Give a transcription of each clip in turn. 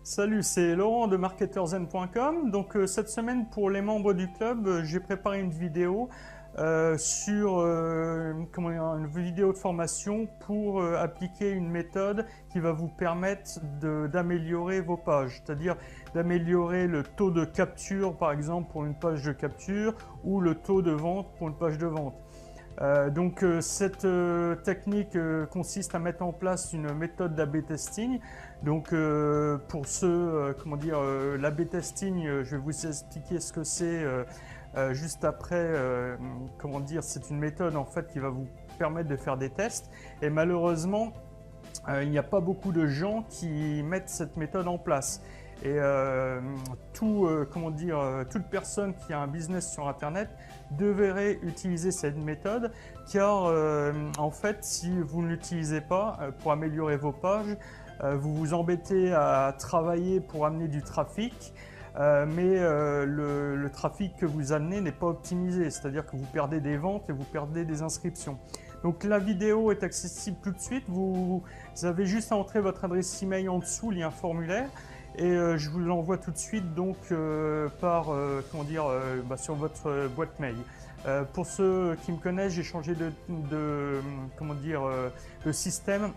Salut, c'est Laurent de marketerzen.com. Donc cette semaine pour les membres du club, j'ai préparé une vidéo sur une vidéo de formation pour appliquer une méthode qui va vous permettre d'améliorer vos pages, c'est-à-dire d'améliorer le taux de capture par exemple pour une page de capture ou le taux de vente pour une page de vente. Cette technique consiste à mettre en place une méthode d'A/B testing. Donc pour l'A/B testing, je vais vous expliquer ce que c'est juste après. C'est une méthode en fait qui va vous permettre de faire des tests. Et malheureusement, il n'y a pas beaucoup de gens qui mettent cette méthode en place. Et toute personne qui a un business sur Internet devrait utiliser cette méthode, car en fait, si vous ne l'utilisez pas pour améliorer vos pages, vous vous embêtez à travailler pour amener du trafic, mais le trafic que vous amenez n'est pas optimisé, c'est-à-dire que vous perdez des ventes et vous perdez des inscriptions. Donc la vidéo est accessible tout de suite, vous avez juste à entrer votre adresse email en dessous, il y a un formulaire, et je vous l'envoie tout de suite donc sur votre boîte mail. Pour ceux qui me connaissent, j'ai changé de système.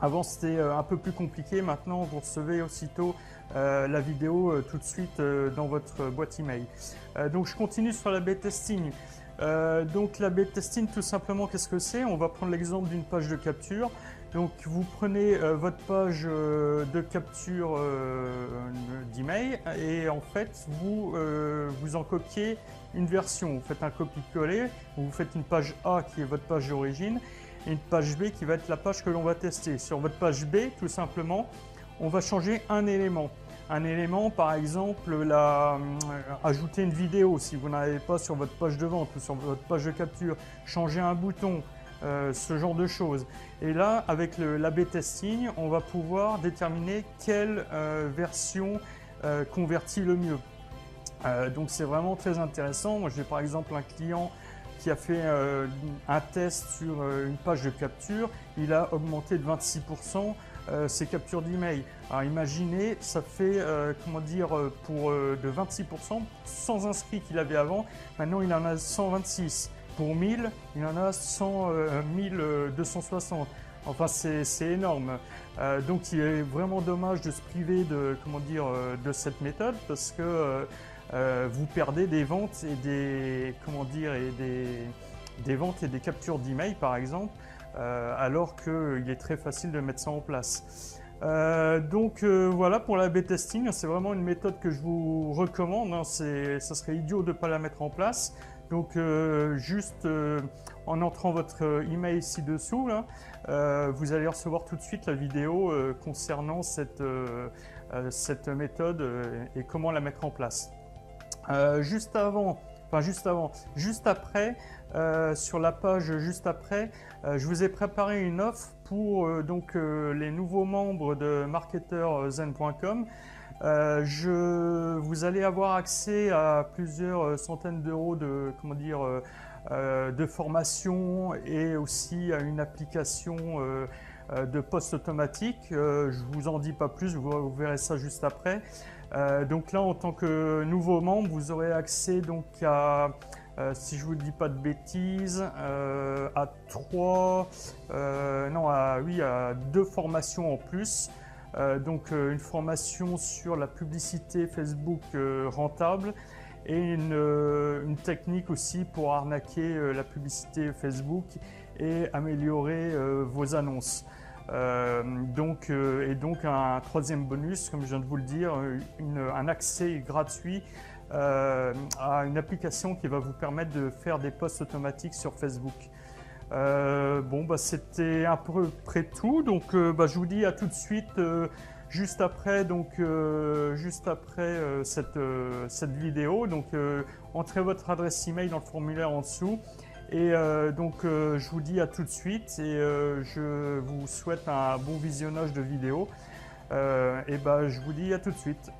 Avant c'était un peu plus compliqué, maintenant vous recevez aussitôt la vidéo tout de suite dans votre boîte email. Donc je continue sur l'A/B testing. Donc l'A/B testing, tout simplement, qu'est-ce que c'est? On va prendre l'exemple d'une page de capture. Donc vous prenez votre page de capture d'email et en fait vous en copiez une version. Vous faites un copier-coller, vous faites une page A qui est votre page d'origine et une page B qui va être la page que l'on va tester. Sur votre page B, tout simplement, on va changer un élément. Un élément, par exemple, ajouter une vidéo si vous n'avez pas sur votre page de vente ou sur votre page de capture, changer un bouton, ce genre de choses. Et là, avec l'A/B testing, on va pouvoir déterminer quelle version convertit le mieux. Donc c'est vraiment très intéressant. Moi j'ai par exemple un client qui a fait un test sur une page de capture, il a augmenté de 26% ses captures d'email. Alors imaginez, ça fait de 26%, 100 inscrits qu'il avait avant, maintenant il en a 126. Pour 1000, il en a 1260. Enfin, c'est énorme. Donc, il est vraiment dommage de se priver de cette méthode parce que vous perdez des ventes et des ventes et des captures d'email, par exemple, alors qu'il est très facile de mettre ça en place. Voilà pour l'A/B testing. C'est vraiment une méthode que je vous recommande. Hein. Ça serait idiot de ne pas la mettre en place. Donc en entrant votre email ci-dessous, vous allez recevoir tout de suite la vidéo concernant cette méthode et comment la mettre en place. Juste après, sur la page juste après, je vous ai préparé une offre pour les nouveaux membres de marketerzen.com. Vous allez avoir accès à plusieurs centaines d'euros de formation et aussi à une application de post automatique. Je vous en dis pas plus, vous verrez ça juste après. Donc là, en tant que nouveau membre, vous aurez accès donc à, si je vous dis pas de bêtises, à deux formations en plus. Une formation sur la publicité Facebook rentable et une technique aussi pour arnaquer la publicité Facebook et améliorer vos annonces. Et donc un troisième bonus, comme je viens de vous le dire, un accès gratuit à une application qui va vous permettre de faire des posts automatiques sur Facebook. C'était à peu près tout, donc je vous dis à tout de suite juste après cette vidéo. Donc entrez votre adresse email dans le formulaire en dessous et je vous dis à tout de suite et je vous souhaite un bon visionnage de vidéo. Je vous dis à tout de suite.